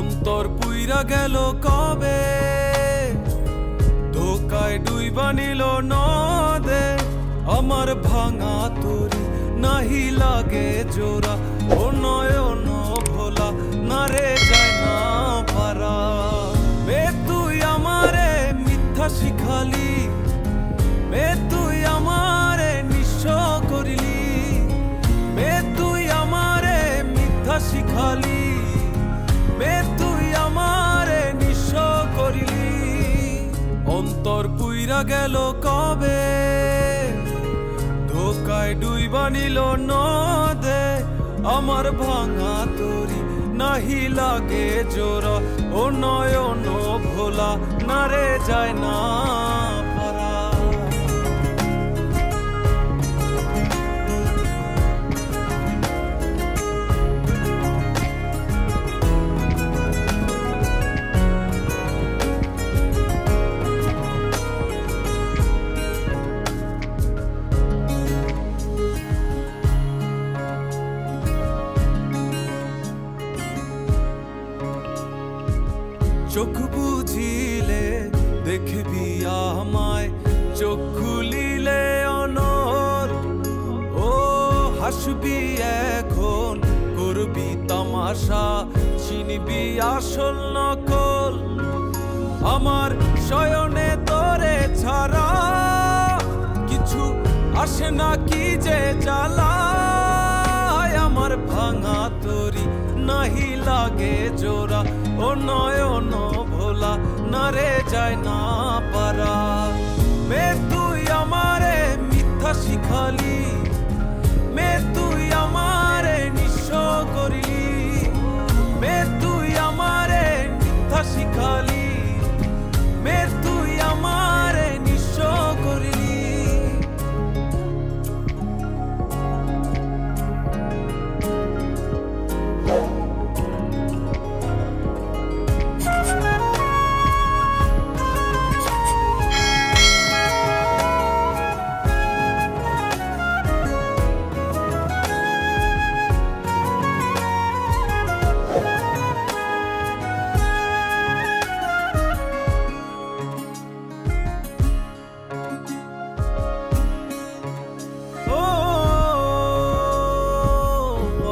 অন্তর পুইরা গেল কবে, ধোকায় ডুইবা নিল নদে। আমার ভাঙা তরি নাহি লাগে জোড়া, ও নয়ন ভোলা না রে যায় না পারা। বে তুই আমারে মিথ্যা শিখালি, বে তুই আমারে নিঃস্ব করিলি, বে তুই আমারে মিথ্যা শিখালি, বে তুই আমারে নিঃস্ব করিলি। অন্তর পুইরা গেল কবে, ধোকায় ডুইবা নিল নদে। আমার ভাঙা তরি নাহি লাগে জোড়া, ও নয়ন ভোলা না রে যায় না পারা। চোখ বুঝিলে দেখবি আমায়, চোখ খুলিলে অনর। ও হাসবি এখন, করবি তামাশা, চিনবি আসল নকল। আমার শয়নে তোরে ছাড়া কিছু আসে না, কি যে জ্বালা। আমার ভাঙা তরি নাহি লাগে জোড়া, ও নয়ন ভোলা না রে যায় না পারা। মে তুই আমারে মিথ্যা শিখালি, মে তুই আমারে নিঃস্ব করিলি, মে তুই আমারে মিথ্যা শিখালি, মে তুই আমারে নিঃস্ব করিলি।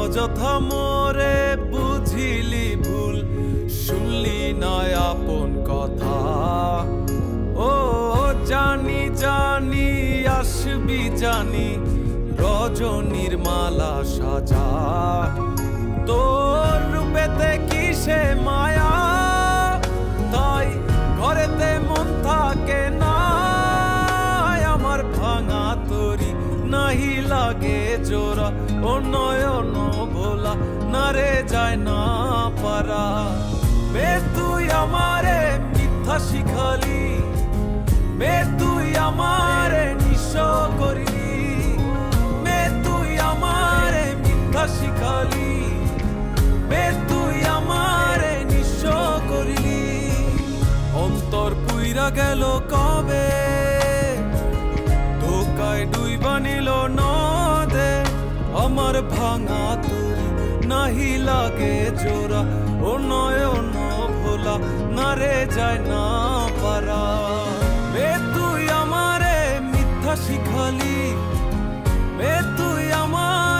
অযথা মোরে বুঝিলি ভুল, শুনলি না আপন কথা। ও জানি জানি আসবি জানি, রজনীর মালা সাজা। তোর রূপেতে কিসে মায়া, তাই ঘরেতে মন থাকে না। আমার ভাঙা তরি নাহি লাগে জোড়া, ও নয়ন ভোলা না রে যায় না পারা। বে তুই আমারে মিথ্যা শিখালি, বে তুই আমারে নিঃস্ব করিলি, বে তুই আমারে মিথ্যা শিখালি, বে তুই আমারে নিঃস্ব করিলি। অন্তর পুইরা গেল কবে, ধোকায় ডুইবা নিল নদে। আমার ভাঙা তরি নাহি লাগে জোড়া, ও নয়ন ভোলা না রে যায় না পারা। বে তুই আমারে মিথ্যা শিখালি, বে তুই আমার